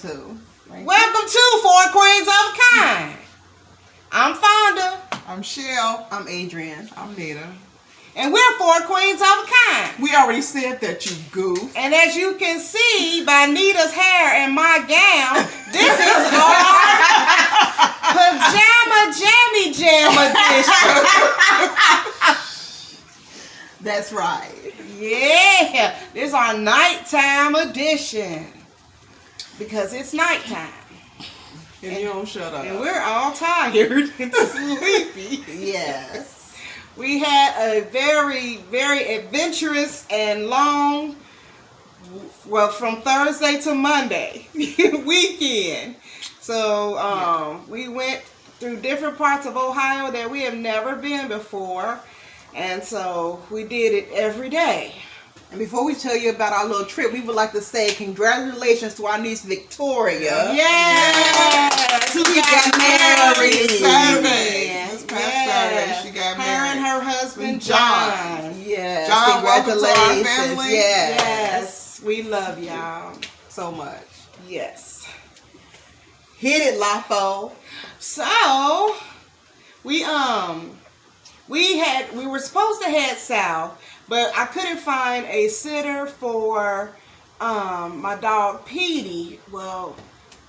welcome to. Welcome to Four Queens of a Kind. I'm Fonda. I'm Shell. I'm Adrian. I'm Nita. And we're Four Queens of a Kind. We already said that, you goof. And as you can see by Nita's hair and my gown, this is our Pajama Jammy Jam edition. That's right. Yeah, this is our nighttime edition. Because it's nighttime. And you don't shut up. And we're all tired and sleepy. Yes. We had a very, very adventurous and long, well, from Thursday to Monday weekend. So we went through different parts of Ohio that we have never been before. And so we did it every day. And before we tell you about our little trip, we would like to say congratulations to our niece Victoria. Yes! Who got married Saturday. This past Saturday, she got married. Her and her husband, John. Yes. John, welcome to our family. Yes. We love y'all so much. Yes. Hit it, Lafo. So, we were supposed to head south, but I couldn't find a sitter for my dog Petey. Well,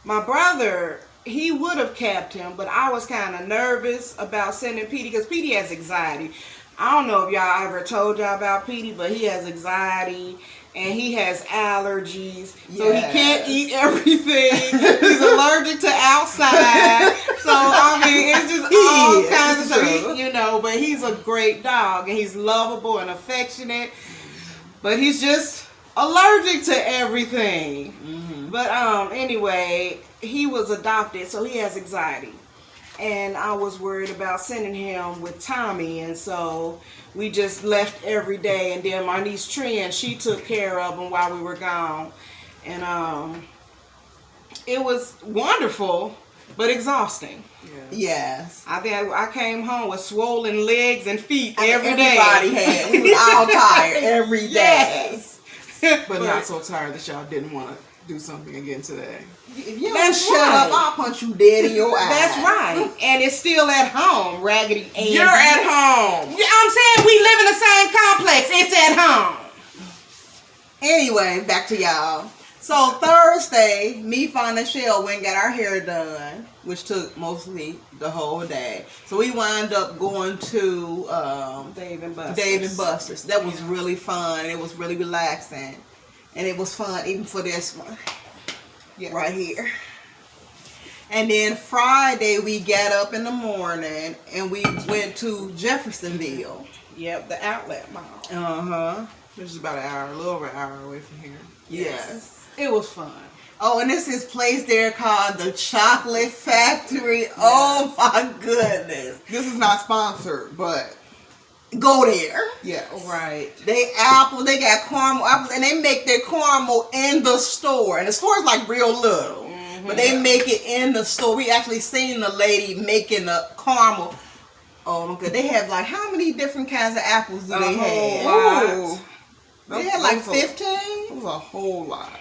my brother, he would have kept him, but I was kind of nervous about sending Petey because Petey has anxiety. I don't know if y'all ever told y'all about Petey, but he has anxiety and he has allergies, so he can't eat everything. He's allergic to outside, so I mean it's just all kinds of stuff, you know. But he's a great dog and he's lovable and affectionate, but he's just allergic to everything. Mm-hmm. But anyway, he was adopted, so he has anxiety. And I was worried about sending him with Tommy, and so we just left every day. And then my niece Trin, she took care of him while we were gone. And it was wonderful, but exhausting. Yes. I think I came home with swollen legs and feet every day. Everybody had. We was all tired every day. Yes. But not so tired that y'all didn't want to do something again today. If you don't shut up, I'll punch you dead in your eye. That's right. And it's still at home, Raggedy Andy. You're at home. Yeah, I'm saying we live in the same complex. It's at home. Anyway, back to y'all. So Thursday, me, Fawn, and Shell went and got our hair done, which took mostly the whole day. So we wound up going to Dave and Buster's. That was really fun. It was really relaxing. And it was fun even for this one. Yeah. Right here. And then Friday we got up in the morning and we went to Jeffersonville. Yep, the outlet mall. Uh-huh. Which is about a little over an hour away from here. Yes. It was fun. Oh, and this is a place there called the Chocolate Factory. Yes. Oh my goodness. This is not sponsored, but go there. Yes. Right. They got caramel apples, and they make their caramel in the store. And the store is like real little. Mm-hmm. But they make it in the store. We actually seen the lady making the caramel. Oh my god. They have like, how many different kinds of apples do they have? Lot. They had like 15? It was a whole lot.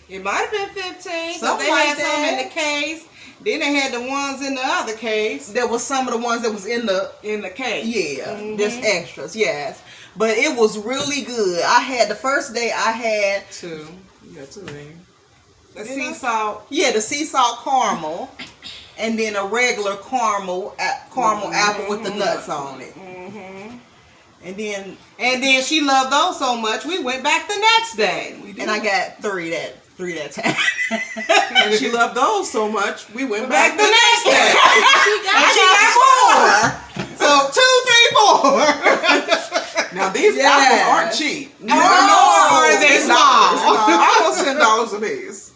It might have been 15. Something they like had that. some in the case. Then they had the ones in the other case. There was some of the ones that was in the case. Yeah, mm-hmm. There's extras, yes. But it was really good. The first day I had two. You got two there. The sea salt. Yeah, the sea salt caramel. And then a regular caramel apple with the nuts on it. Mm-hmm. And then she loved those so much, we went back the next day. And I got three that time. And she loved those so much, we went back the next day. she got more. So 2, 3, 4. Now these apples aren't cheap. No, are they small? Almost $10 a piece.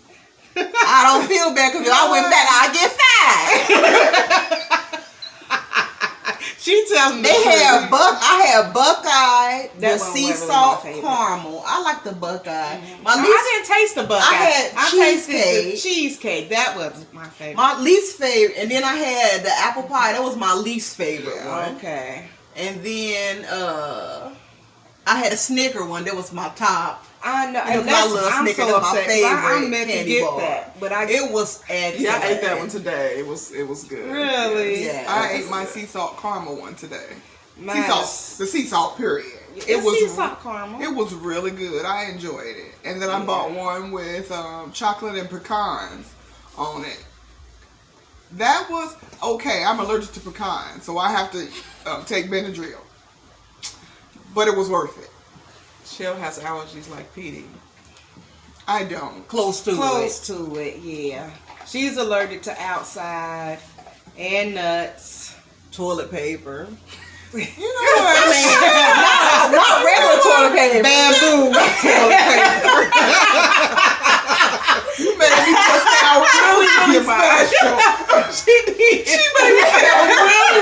I don't feel bad because I went back, I get 5. She tells me I had Buckeye, the sea really salt caramel. I like the Buckeye. Mm-hmm. I didn't taste the Buckeye. I tasted the cheesecake. That was my favorite. My least favorite. And then I had the apple pie. That was my least favorite one. Okay. And then I had a Snicker one. That was my top. I know, You know, and 'cause I love I'm Snickers. so That's my upset. 'Cause I favorite meant to candy get bar. that, but It was excellent. Yeah, I ate that one today. It was good. Really? Yeah. I ate my sea salt caramel one today. Mine The sea salt period. It was sea salt caramel. It was really good. I enjoyed it. And then I bought one with chocolate and pecans on it. That was okay. I'm allergic to pecans, so I have to take Benadryl. But it was worth it. Shell has allergies like Petey. I don't. Close to it, yeah. She's allergic to outside and nuts. toilet paper. You know what? Not regular toilet paper. Bamboo. Toilet paper. You made me feel really special. She made me feel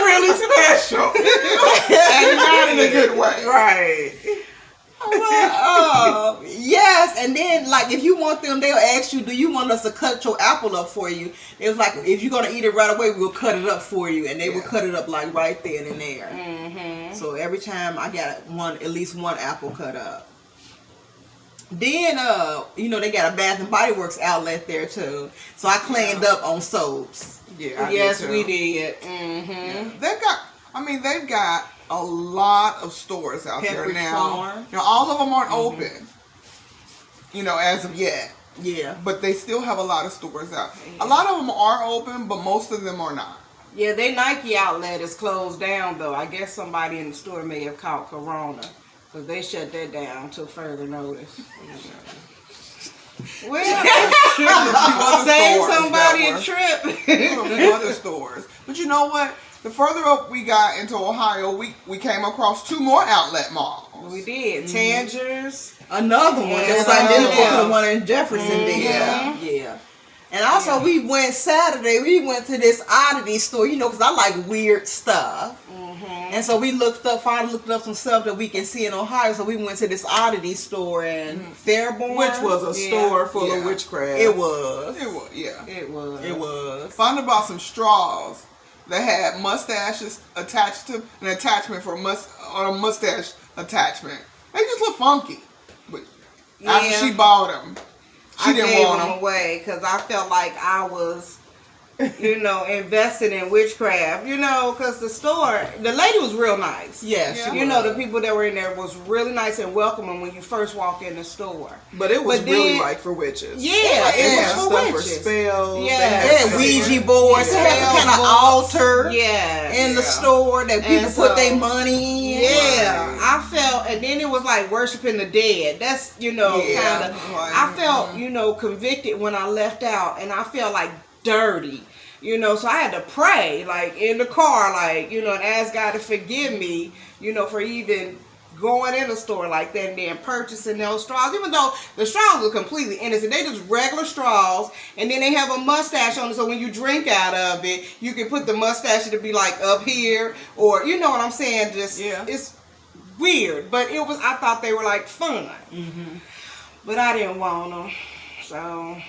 really special. And not in a good way. Right. Yes, and then like if you want them, they'll ask you, "Do you want us to cut your apple up for you?" It was like, if you're gonna eat it right away, we'll cut it up for you, and they will cut it up like right then and there. Mm-hmm. So every time I got at least one apple cut up. Then they got a Bath and Body Works outlet there too, so I cleaned up on soaps. Yeah. Yes, we did. Mm-hmm. Yeah. They've got a lot of stores out there Pepperidge now. Farm. Now, all of them aren't open, as of yet. Yeah. But they still have a lot of stores out. A lot of them are open, but most of them are not. Yeah, their Nike outlet is closed down though. I guess somebody in the store may have caught corona, because they shut that down till further notice. Well, save somebody a trip. Other stores. But you know what? The further up we got into Ohio, we came across 2 more outlet malls. We did. Tangers. Another one Yes, that's identical another to the one in Jefferson did. Yeah. And also we went Saturday, we went to this oddity store, because I like weird stuff. And so we finally looked up some stuff that we can see in Ohio. So we went to this oddity store in Fairborn. Which was a store full of witchcraft. It was. It was. Finally bought some straws that had mustaches attached to an attachment for a mustache attachment. They just look funky. But after she bought them, she didn't gave want them them away because I felt like I was, invested in witchcraft. Because the lady was real nice. Yes. Yeah. The people that were in there was really nice and welcoming when you first walk in the store. But it was really like for witches. Yeah, It was was for stuff for witches. spells. Yeah. They had Ouija boards. They had some kind of altar in the store that people put their money in. Yeah, I felt, and then it was like worshiping the dead. That's, kind of, I felt, convicted when I left out, and I felt like dirty. So I had to pray, like, in the car, like, and ask God to forgive me, for even going in a store like that and then purchasing those straws, even though the straws were completely innocent. They just regular straws, and then they have a mustache on it, so when you drink out of it, you can put the mustache to be like up here, or, you know what I'm saying, it's weird, but I thought they were like fun. But I didn't want them, so...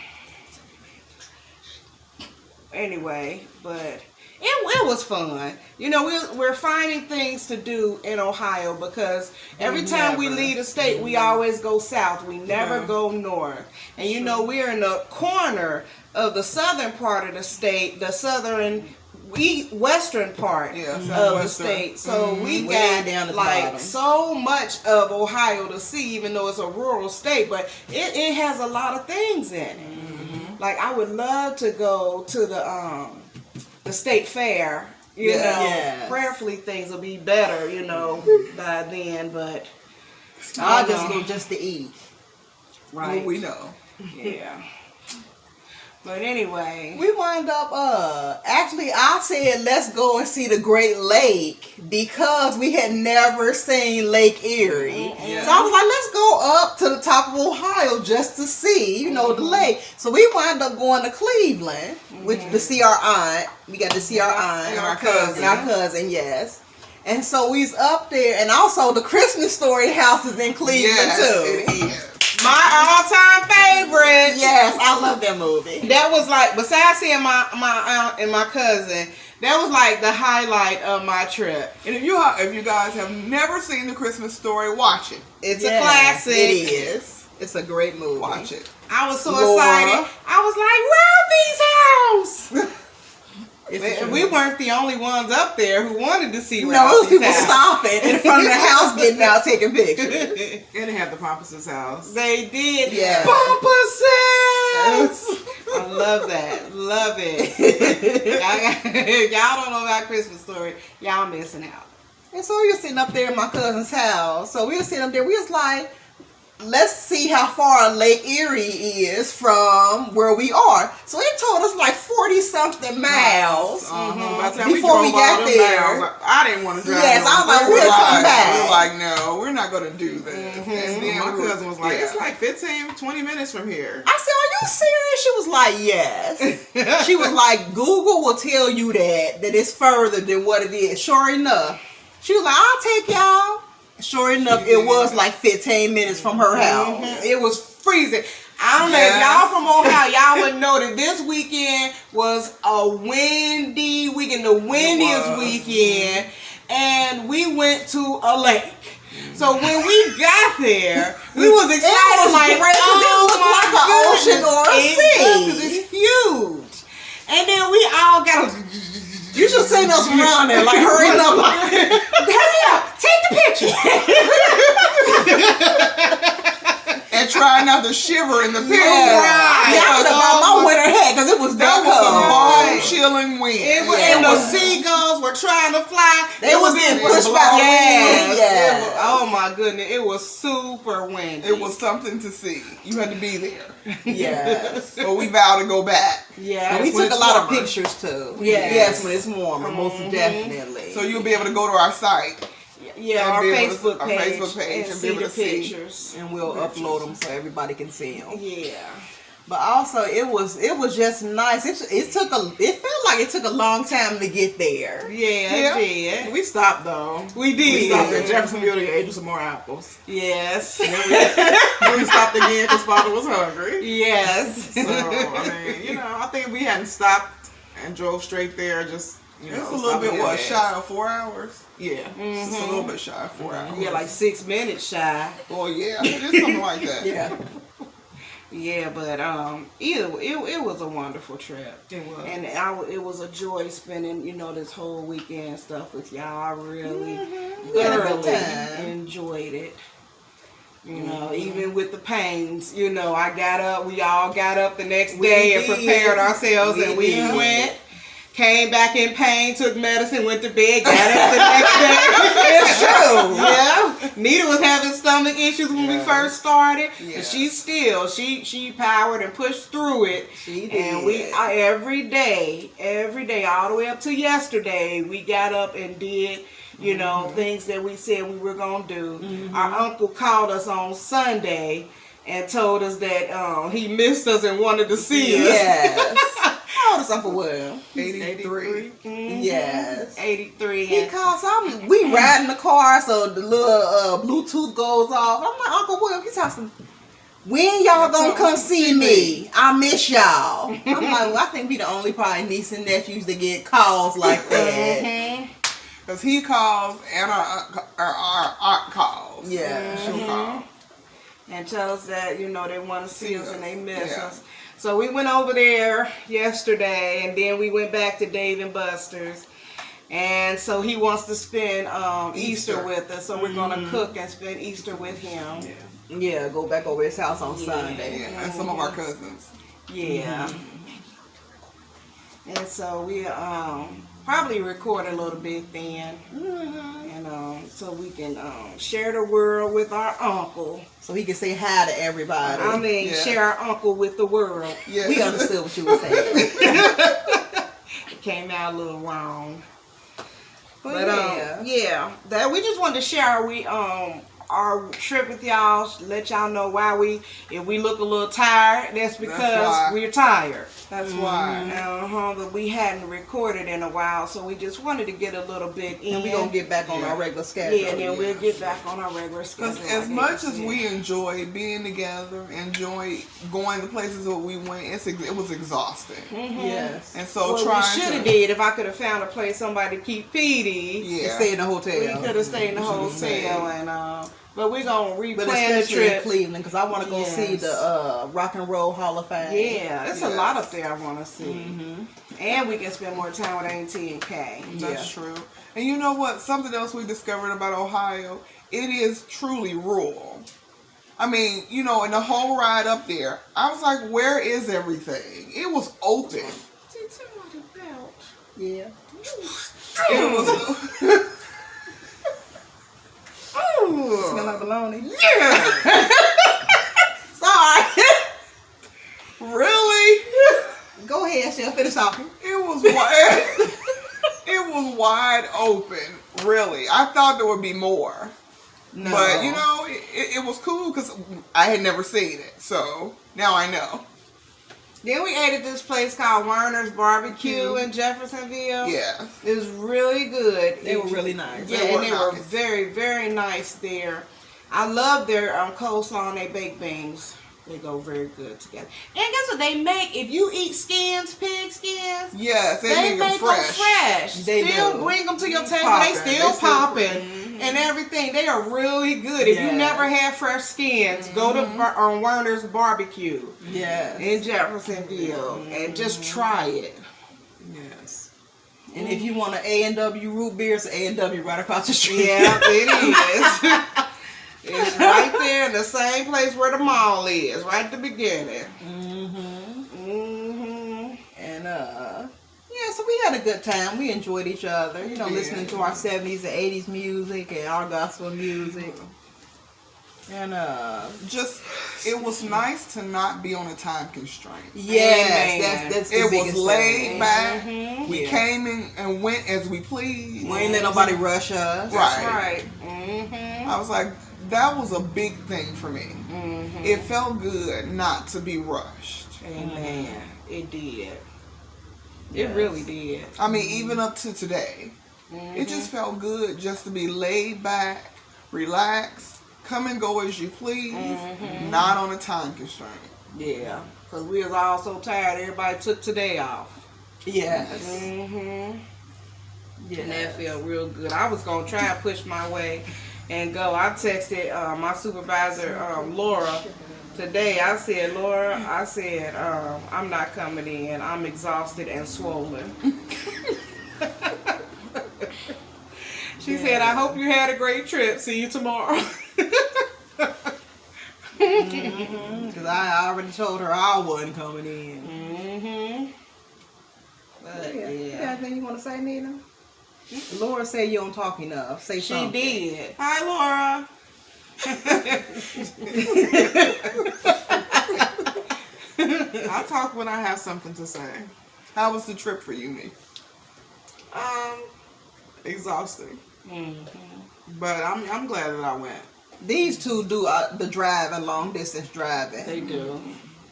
Anyway, but it was fun. We're finding things to do in Ohio because every time we leave the state, we always go south. We never go north. And we're in the corner of the southern part of the state, the western part of the state. So we got like so much of Ohio to see, even though it's a rural state, but it has a lot of things in it. Like, I would love to go to the state fair, prayerfully things will be better, by then, but I'll just go just to eat. Right. Well, we know. Yeah. But anyway. We wind up, actually I said let's go and see the Great Lake because we had never seen Lake Erie. So I was like, let's go up to the top of Ohio just to see, the lake. So we wind up going to Cleveland to see our aunt. We got to see our aunt. And our cousin. And our cousin, yes. And so we's up there, and also the Christmas Story house is in Cleveland too. It is. My all-time favorite. Yes, I love that movie. That was like, besides seeing my aunt and my cousin, that was like the highlight of my trip. And if you guys have never seen The Christmas Story, watch it. It's a classic. It is. It's a great movie. Watch it. I was so Laura. excited. I was like, Ralphie's house. It's We weren't the only ones up there who wanted to see no, it was Ralphie's people house. stomping in front of the house, getting out, taking pictures. And they have the Pompous' house. They did. Yeah. Pompous! I love that. Love it. Y'all don't know about Christmas Story. Y'all missing out. And so we were sitting up there in my cousin's house. So we were sitting up there. We was like, let's see how far Lake Erie is from where we are. So it told us like 40-something miles. By the time Before we drove all got them there. miles, I didn't want to drive. Yes, I was like, We're we'll come back. we're like, no, we're not going to do this. And then My we were- cousin was like, yeah. it's like 15, 20 minutes from here. I said, are you serious? She was like, yes. She was like, Google will tell you that it's further than what it is. Sure enough. She was like, I'll take y'all. Sure enough, it was like 15 minutes from her house. It was freezing. I don't know if y'all from Ohio, y'all would know that this weekend was a windy weekend, the windiest weekend, and we went to a lake. So when we got there, we was excited was like, great, 'cause it oh looked my like an ocean or a goodness, sea. because it's huge. And then we all got You should seen us running, like hurrying up, like, hurry up, take the picture. And trying not to shiver in the picture. yeah, I could have brought my winter hat because it was That that was some cold. bone-chilling wind. And the seagulls were trying to fly. They was getting pushed by the wind. It was- oh my goodness, it was super windy. It was something to see. You had to be there. Yes. But we vowed to go back. Yeah, And we when took a it's lot of warmer. pictures too. Yes. Yes, when it's warmer, most definitely. So you'll be able to go to our site. yeah, and our be able to- Facebook our page, Facebook page and and be see able the to see. pictures. And we'll upload them so everybody can see them. Yeah, But also, it was just nice. It felt like it took a long time to get there. yeah, yeah. We stopped though. We We did. stopped at Jeffersonville to get some more apples. Yes, Then we stopped again because Father was hungry. yes. So, I mean, I think if we hadn't stopped and drove straight there, just, It's a little bit, shy of 4 hours? Yeah. It's a little bit shy of 4 hours. Yeah, like 6 minutes shy. Oh, yeah. It is something like that. Yeah. Yeah, but it was a wonderful trip. It was. And it was a joy spending, this whole weekend stuff with y'all. I really We had a good thoroughly time. enjoyed it. Even with the pains, we all got up the next day and did. prepared ourselves, We and we did. went. Came back in pain, took medicine, went to bed, got up the next day. It's true. Yeah, Nita was having stomach issues when we first started, Yeah. and she powered and pushed through it. She And did. every day, all the way up to yesterday, we got up and did, things that we said we were gonna do. Our uncle called us on Sunday and told us that he missed us and wanted to see us. Yes. How old is Uncle Will? 83. Yes. 83. He calls. We ride in the car, so the little Bluetooth goes off. I'm like, Uncle Will, he talking. When y'all gonna come see me? I miss y'all. I'm like, well, I think we the only probably niece and nephews that get calls like that. Because he calls and our aunt calls. Yeah. She'll call. And tell us that, they want to see us and they miss Yeah. us. So we went over there yesterday, and then we went back to Dave and Buster's. And so he wants to spend Easter with us, so we're going to cook and spend Easter with him. Yeah, go back over his house on Sunday. Yeah, and some of our cousins. Yeah. And so we probably record a little bit then. And so we can share the world with our uncle. So he can say hi to everybody. I mean, Yeah. share our uncle with the world. Yes. We understood what you were saying. It came out a little wrong. But But that we just wanted to share our trip with y'all, let y'all know why if we look a little tired, that's why. because we're tired. That's why. But we hadn't recorded in a while, so we just wanted to get a little bit in. and we're going to get back on our regular schedule. and then we'll get back on our regular schedule. Because as like much Ava as said. we enjoy being together, enjoy going to places where we went, it was exhausting. Yes. And so Well, we trying should to have did if I could have found a place somebody to keep Petey. yeah. Stay in the hotel. We could have stayed in the We should've hotel and But we're gonna But replan the especially in trip. Cleveland, because I want to go see Yes. the Rock and Roll Hall of Fame. Yeah, it's a Yes. lot up there I want to see. And we can spend more time with Auntie and Kay. That's true. And you know what? Something else we discovered about Ohio, it is truly rural. I mean, you know, in the whole ride up there, I was like, where is everything? It was open. Yeah. It was... Smell like bologna. Yeah. Sorry. Really? Go ahead, Chef. Finish talking. It was wide. It was wide open. Really, I thought there would be more, No. but you know, it was cool because I had never seen it. So now I know. Then we ate at this place called Werner's Barbecue in Jeffersonville. Yeah. It was really good. They were really nice. Yeah, They and they were were nice. very, very nice there. I love their coleslaw and their baked beans. They go very good together. And guess what they make? If you eat skins, pig skins, Yes, they make make them fresh. them fresh. They still do. bring them to your table. Poppin'. They still They still popping and everything. They are really good. If you Yes. never had fresh skins, go to Werner's Barbecue Yeah. in Jeffersonville and just try it. Yes. And if you want an A&W root beer, it's A&W right across the street. Yeah, it is. It's right there in the same place where the mall is, right at the beginning. And yeah, so we had a good time. We enjoyed each other, you know, Yeah. listening to our 70s and 80s music and our gospel music. And Just, it was nice to not be on a time constraint. yes, Amen. that's the It was biggest laid thing. back. We Yeah. came in and went as we pleased. We ain't let nobody rush us. Right. That's right. I was like, that was a big thing for me. It felt good not to be rushed. Amen. It did. It Yes. really did. I mean, even up to today, it just felt good just to be laid back, relaxed, come and go as you please, not on a time constraint. Yeah. Because we was all so tired, everybody took today off. Yes. And that Yes. felt real good. I was going to try and push my way and go. I texted my supervisor, Laura, today. I said, Laura, I'm not coming in. I'm exhausted and swollen. She said, I hope you had a great trip. See you tomorrow. Because I already told her I wasn't coming in. But Yeah. You got anything you want to say, Nina? Laura said you don't talk enough. Say She something. did. Hi, Laura. I'll talk when I have something to say. How was the trip for you, me? Exhausting. But I'm glad that I went. These two do the driving, long distance driving. They do.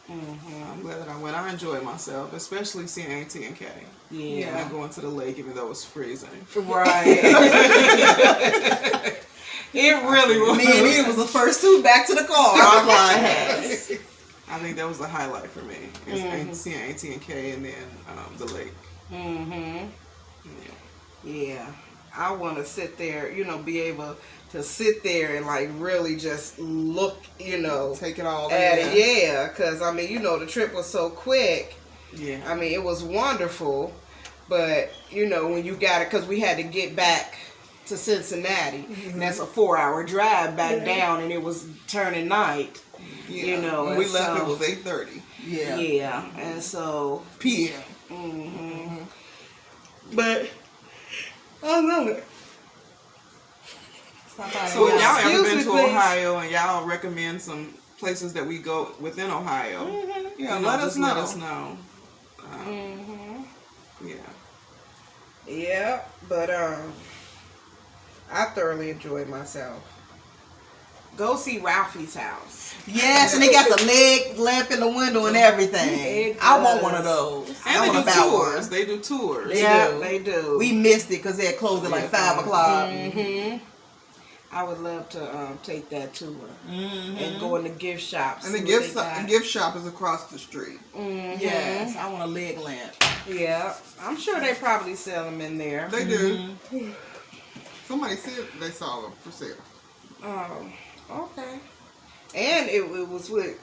I'm glad that I went. I enjoyed myself, especially seeing Auntie and Kay. Yeah. And going to the lake even though it was freezing. Right. It really was. Me and Nina was the first two back to the car. I was like, hey. I think that was the highlight for me. Is seeing Auntie and Kay and then the lake. Yeah. I want to sit there, be able to sit there and like really just look, Take it all at in. it. Yeah, because the trip was so quick. Yeah. I mean, it was wonderful, but when you got it, because we had to get back to Cincinnati, and that's a 4-hour drive back down, and it was turning night. Yeah. And When we left, so- it was 8:30 Yeah. Yeah, and so, p.m. but I love it. So if y'all ever Excuse been me, to please. Ohio and y'all recommend some places that we go within Ohio, Yeah, you know, let us just know. let us know. Yeah. Yeah, but I thoroughly enjoyed myself. Go see Ralphie's house. Yes, and they got the leg lamp in the window and everything. It I want does. one of those. And I they want do to buy tours. one. They do tours. They Yeah, do. they do. We missed it because they had closed at like 5 o'clock. I would love to take that tour and go in the gift shops. And the see gift what they got. gift shop is across the street. Yes, I want a leg lamp. Yeah, I'm sure they probably sell them in there. They do. Somebody said they saw them for sale. Okay. And it was with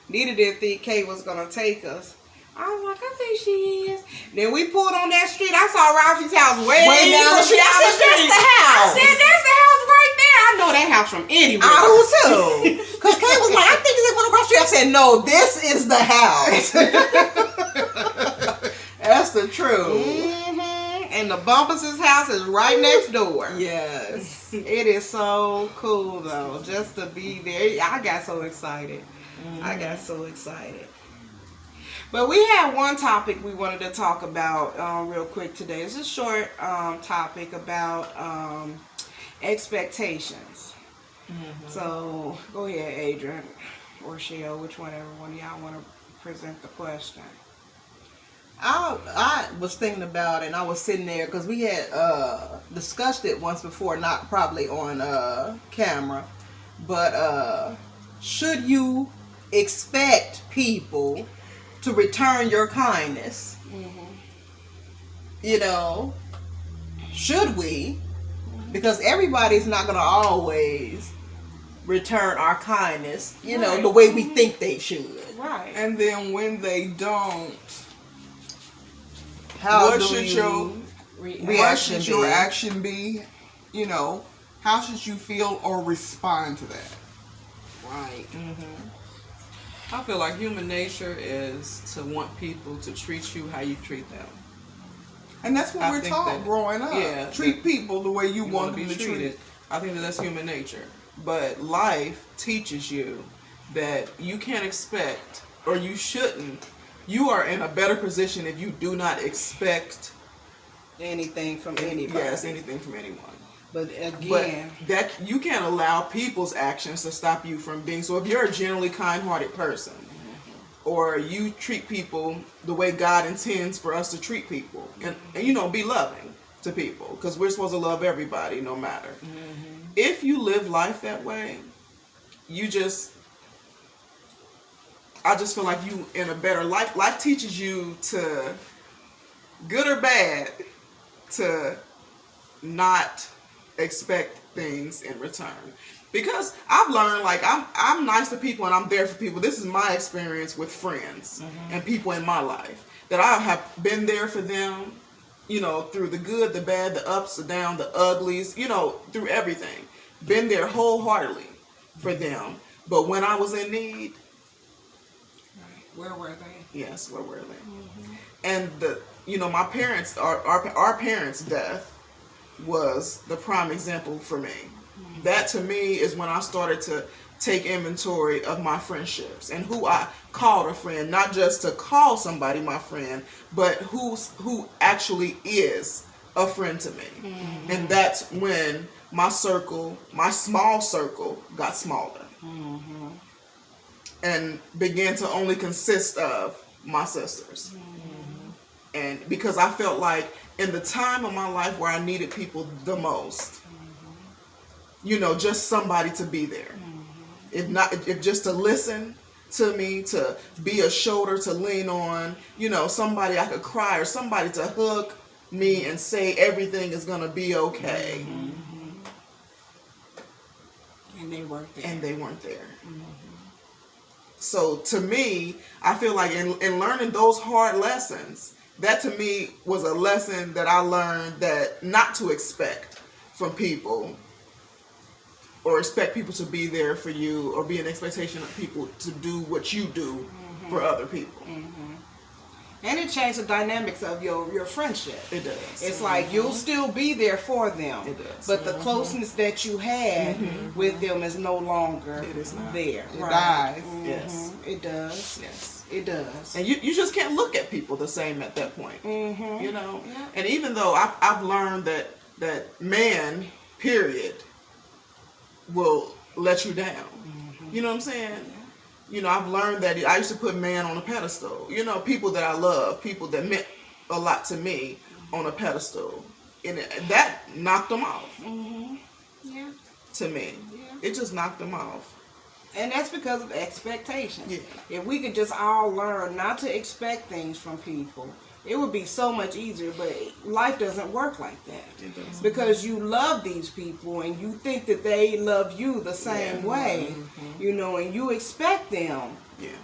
Nita didn't think Kay was gonna take us. I was like, I think she is. Then we pulled on that street. I saw Ralphie's house way down the street. I said, that's the house. I said, that's the house right there. I know that house from anywhere. I do too. Because Kay was like, I think they went across the street. I said, no, this is the house. That's the truth. Mm-hmm. And the Bumpus' house is right next door. Yes. It is so cool though, just to be there. I got so excited. I got so excited. But we had one topic we wanted to talk about real quick today. It's a short topic about expectations. So go ahead, Adrian or Shell, whichever one of y'all want to present the question. I was thinking about it, and I was sitting there because we had discussed it once before, not probably on camera, but should you expect people to return your kindness? You know, should we? Because everybody's not going to always return our kindness, you know, the way we think they should. Right. And then when they don't, How what do should you your reaction what should your be? action be? You know, how should you feel or respond to that? Right. I feel like human nature is to want people to treat you how you treat them. And that's what I we're think taught that- growing up. yeah, Treat people the way you You want want to them be to treat. treated. I think that that's human nature. But life teaches you that you can't expect, or you shouldn't. You are in a better position if you do not expect Anything from anybody. yes, anything from anyone. But But again, that you can't allow people's actions to stop you from being. So if you're a generally kind-hearted person, or you treat people the way God intends for us to treat people, and you know, be loving to people, because we're supposed to love everybody no matter. If you live life that way, I just feel like you in a better life. Life teaches you to, good or bad, to not expect things in return. Because I've learned, like, I'm nice to people and I'm there for people. This is my experience with friends and people in my life, that I have been there for them, you know, through the good, the bad, the ups, the downs, the uglies, you know, through everything. Been there wholeheartedly for them. But when I was in need, where were they? yes, where were they? And my parents, our parents' death was the prime example for me. That to me is when I started to take inventory of my friendships and who I called a friend, not just to call somebody my friend, but who actually is a friend to me. And that's when my small circle got smaller and began to only consist of my sisters. And because I felt like in the time of my life where I needed people the most, you know, just somebody to be there. If just to listen to me, to be a shoulder to lean on, you know, somebody I could cry, or somebody to hug me and say everything is gonna be okay. And they weren't there. And they weren't there. So to me, I feel like in learning those hard lessons, that to me was a lesson that I learned, that not to expect from people, or expect people to be there for you, or be an expectation of people to do what you do for other people. And it changed the dynamics of your friendship. It does. It's like you'll still be there for them. It does. But the closeness that you had with them is no longer It is not. there. It dies. Yes. It does. Yes. It does. And you just can't look at people the same at that point. You know? Yeah. And even though I've learned that man, period, will let you down. You know what I'm saying? You know, I've learned that I used to put man on a pedestal. You know, people that I love, people that meant a lot to me on a pedestal. And that knocked them off Yeah. to me. Yeah. It just knocked them off. And that's because of expectations. Yeah. If we could just all learn not to expect things from people, It would be so much easier, but life doesn't work like that. It doesn't. Because you love these people and you think that they love you the same way, you know, and you expect them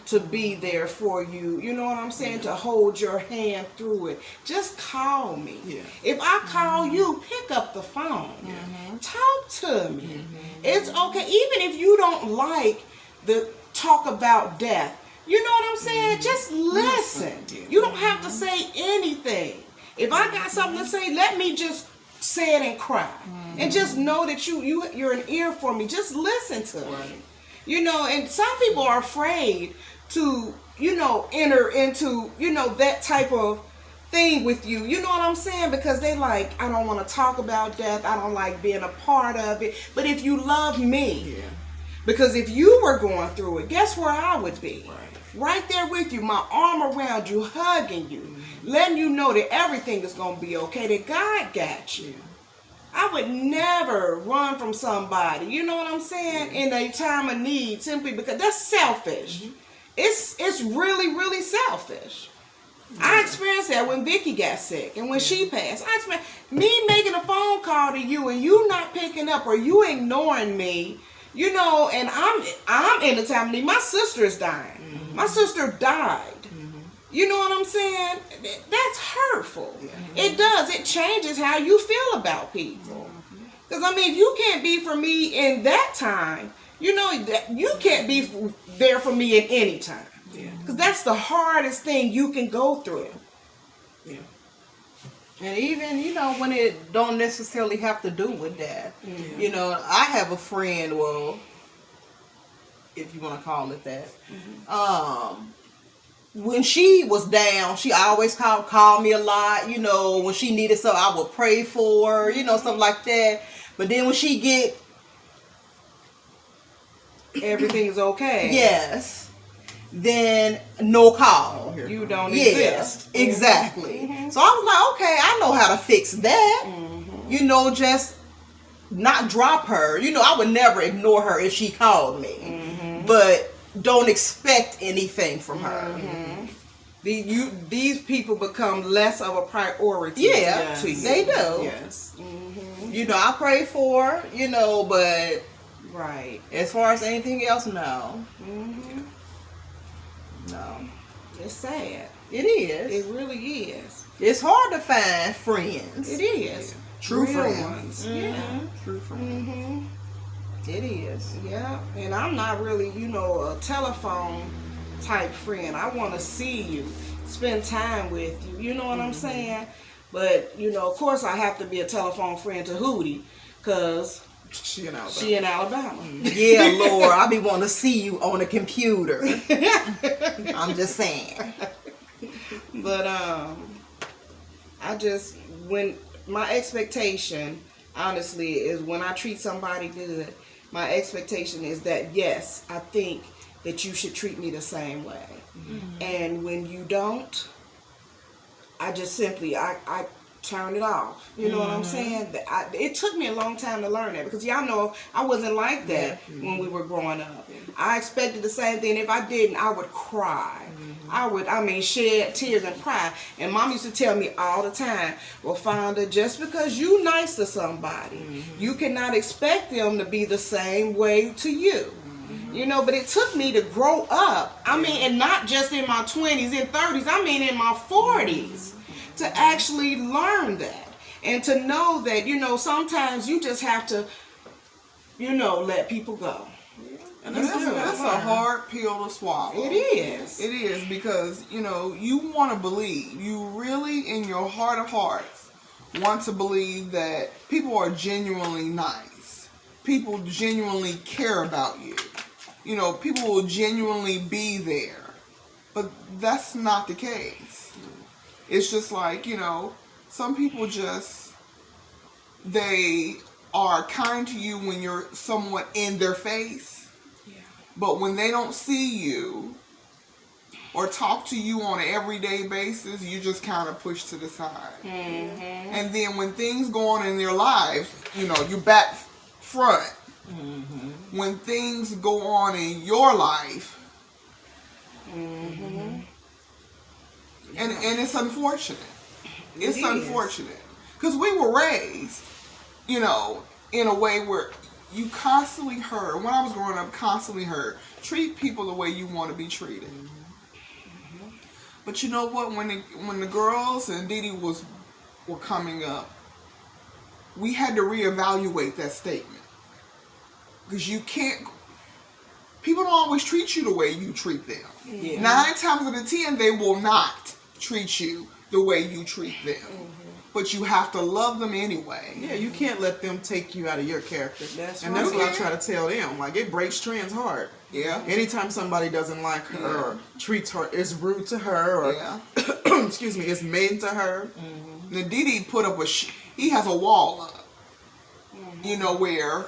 to be there for you, you know what I'm saying, to hold your hand through it. Just call me. Yeah. If I call you, pick up the phone. Talk to me. It's okay, even if you don't like the talk about death. You know what I'm saying? Just listen. You don't have to say anything. If I got something to say, let me just say it and cry. And just know that you're an ear for me. Just listen to me. You know, and some people are afraid to, you know, enter into, you know, that type of thing with you. You know what I'm saying? Because they like, I don't want to talk about death. I don't like being a part of it. But if you love me, because if you were going through it, guess where I would be? Right there with you, my arm around you, hugging you, letting you know that everything is going to be okay, that God got you. I would never run from somebody, you know what I'm saying, in a time of need, simply because that's selfish. It's really, really selfish. I experienced that when Vicky got sick and when she passed. I experienced me making a phone call to you and you not picking up or you ignoring me. You know, and I'm in the time of need. My sister is dying. My sister died. You know what I'm saying? That's hurtful. It does. It changes how you feel about people. Because, I mean, if you can't be for me in that time, you know, you can't be there for me in any time. Because that's the hardest thing you can go through. And even, you know, when it don't necessarily have to do with that. You know, I have a friend, well, if you want to call it that. When she was down, she always called me a lot. You know, when she needed something, I would pray for her, you know, stuff like that. But then when she get... Everything is okay. Yes. Then no call. You don't Yes, exist. exactly. So I was like, okay, I know how to fix that. You know, just not drop her. You know, I would never ignore her if she called me. But don't expect anything from her. These people become less of a priority to you. They do. Yes. You know, I pray for her, you know, but right. as far as anything else, no. No. It's sad. It is. It really is. It's hard to find friends. It is. True Real friends. ones. Yeah. True friends. It is. Yeah. And I'm not really, you know, a telephone type friend. I want to see you, spend time with you. You know what I'm saying? But, you know, of course I have to be a telephone friend to Hootie because She in Alabama. she in Alabama. Yeah, Lord, I be wanting to see you on a computer. I'm just saying. But when my expectation, honestly, is when I treat somebody good, my expectation is that, yes, I think that you should treat me the same way. And when you don't, I just simply, I turn it off. You know what I'm saying? It took me a long time to learn that because y'all know I wasn't like that when we were growing up. I expected the same thing. If I didn't, I would cry. I would shed tears and cry. And Mom used to tell me all the time, well, Fonda, just because you nice to somebody, you cannot expect them to be the same way to you. You know, but it took me to grow up. I mean, and not just in my 20s and 30s. I mean, in my 40s. To actually learn that. And to know that, you know, sometimes you just have to, you know, let people go. And that's a hard pill to swallow. It is. It is because, you know, you want to believe. You really, in your heart of hearts, want to believe that people are genuinely nice. People genuinely care about you. You know, people will genuinely be there. But that's not the case. It's just like, you know, some people just, they are kind to you when you're somewhat in their face. Yeah. But when they don't see you or talk to you on an everyday basis, you just kind of push to the side. And then when things go on in their lives, you know, you're back front. When things go on in your life, And it's unfortunate. It's It is. unfortunate. Because we were raised, you know, in a way where you constantly heard, when I was growing up, constantly heard, treat people the way you want to be treated. But you know what? When the girls and Dee Dee were coming up, we had to reevaluate that statement. Because you can't, people don't always treat you the way you treat them. Yeah. 9 times out of 10, they will not treat you the way you treat them. But you have to love them anyway. Yeah, you can't let them take you out of your character. That's and right. that's what I try to tell them. Like, it breaks Trent's heart. Yeah. Anytime somebody doesn't like her or treats her, is rude to her, or Yeah. excuse me, is mean to her. Now Dee Dee put up he has a wall up. You know, where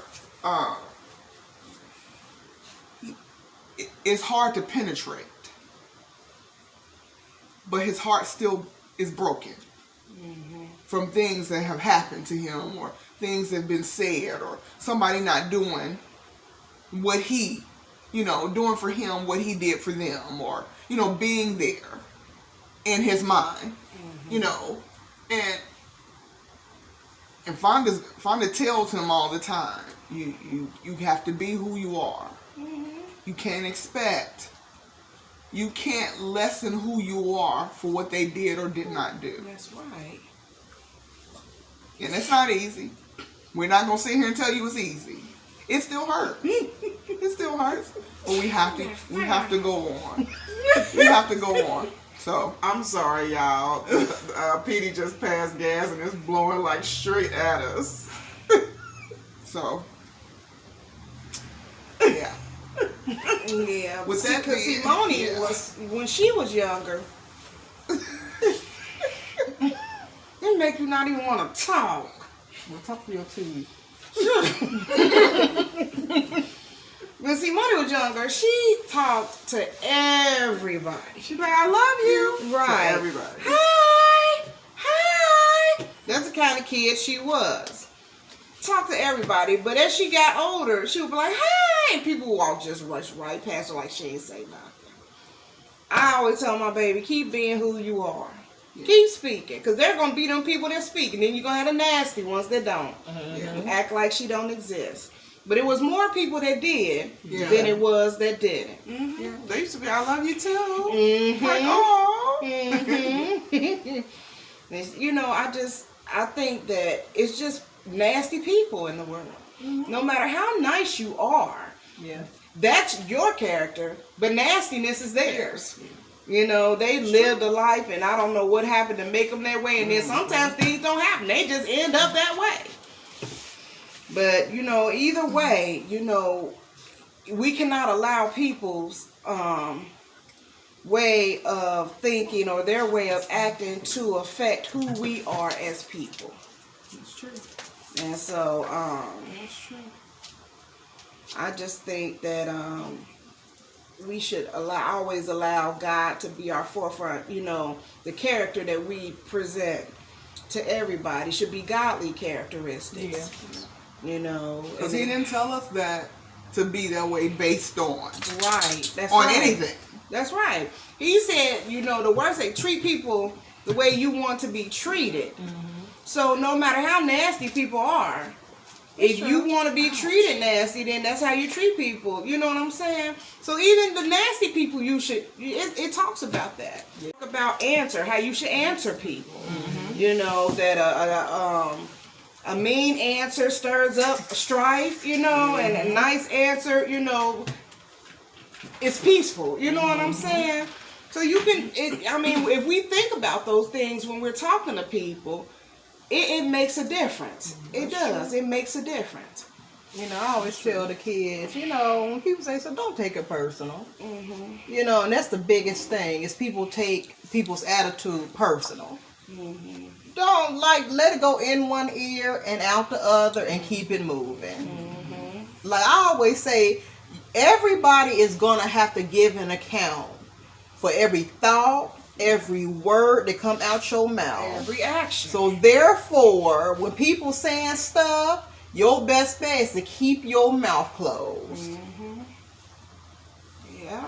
it's hard to penetrate. But his heart still is broken. From things that have happened to him, or things that have been said, or somebody not doing what he, you know, doing for him what he did for them, or, you know, being there in his mind, you know. And Fonda tells him all the time, you have to be who you are. You can't lessen who you are for what they did or did not do. That's right. And it's not easy. We're not gonna sit here and tell you it's easy. It still hurts. It still hurts. But we have to go on. We have to go on. So I'm sorry, y'all. Petey just passed gas and it's blowing like straight at us. so yeah. Yeah. With that because being- Simone yeah. was, when she was younger, it make you not even want to talk. Well, talk to your teeth. When Simone was younger, she talked to everybody. She's like, I love you. Right. To everybody. Hi. That's the kind of kid she was. Talk to everybody, but as she got older, she would be like, hi, and people would walk just rush right past her like she ain't say nothing. I always tell my baby, keep being who you are. Keep speaking, because they're going to be them people that speak, and then you're going to have the nasty ones that don't. Act like she don't exist. But it was more people that did than it was that didn't. Yeah. They used to be, I love you too. Like, oh. You know, I think that it's just nasty people in the world. No matter how nice you are, Yeah. that's your character, but nastiness is theirs. You know, they lived a life, and I don't know what happened to make them that way. And then sometimes things don't happen; they just end up that way. But you know, either way, you know, we cannot allow people's way of thinking or their way of acting to affect who we are as people. That's true. And so, That's true. I just think that we should always allow God to be our forefront. You know, the character that we present to everybody should be godly characteristics. Yeah. You know, Because he didn't tell us that to be that way based on right. That's on right. anything. That's right. He said, you know, the words say, treat people the way you want to be treated. So no matter how nasty people are, if you want to be treated nasty, then that's how you treat people. You know what I'm saying? So even the nasty people, you should. It talks about that. About how you should answer people. You know that a mean answer stirs up strife. You know, and a nice answer, you know, is peaceful. You know what I'm saying? So you can. I mean, if we think about those things when we're talking to people, it makes a difference. It does. It makes a difference. You know, I always tell the kids, you know, when people say, so don't take it personal. You know, and that's the biggest thing, is people take people's attitude personal. Don't, let it go in one ear and out the other and keep it moving. Like I always say, everybody is going to have to give an account for every thought, every word that come out your mouth. Every action. So therefore, when people saying stuff, your best bet is to keep your mouth closed. Yeah.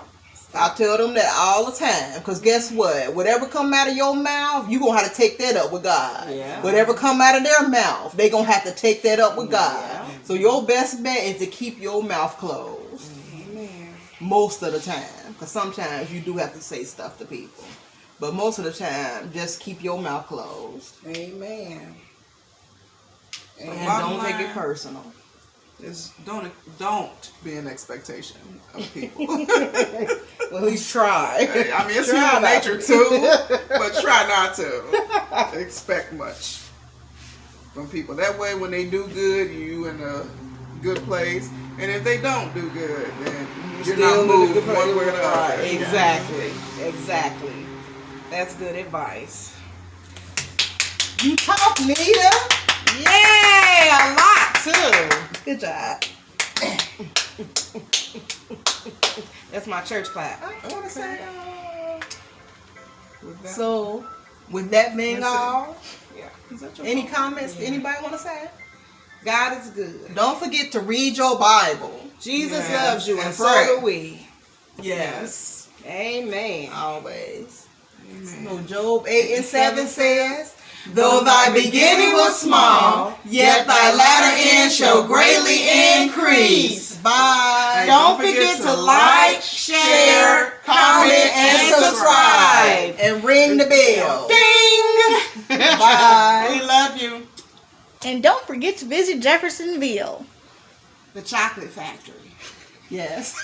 I tell them that all the time. Because guess what? Whatever come out of your mouth, you going to have to take that up with God. Yeah. Whatever come out of their mouth, they going to have to take that up with God. Yeah. So your best bet is to keep your mouth closed. Amen. Most of the time. Because sometimes you do have to say stuff to people. But most of the time, just keep your mouth closed. Amen. And bottom don't take it line personal. is don't be an expectation of people. Well, at least try. I mean, it's Try human not nature too, but try not to expect much from people. That way, when they do good, you in a good place, and if they don't do good, then you're not moved one way or the other. Right. Exactly. Exactly. That's good advice. You talk, Nita. Yay! A lot too. Good job. That's my church clap. I want to say, With that, so, with that being That's it. all, Yeah. is that your any phone? comments anybody want to say? God is good. Don't forget to read your Bible. Jesus Yes, loves you, and and so pray. do we. Yes. Amen. Always. Amen. So Job 8:7 says, though thy beginning was small, yet thy latter end shall greatly increase. Bye. Don't forget to like, share, comment, and subscribe. And ring the bell. Ding! Bye. We love you. And don't forget to visit Jeffersonville. The chocolate factory. Yes.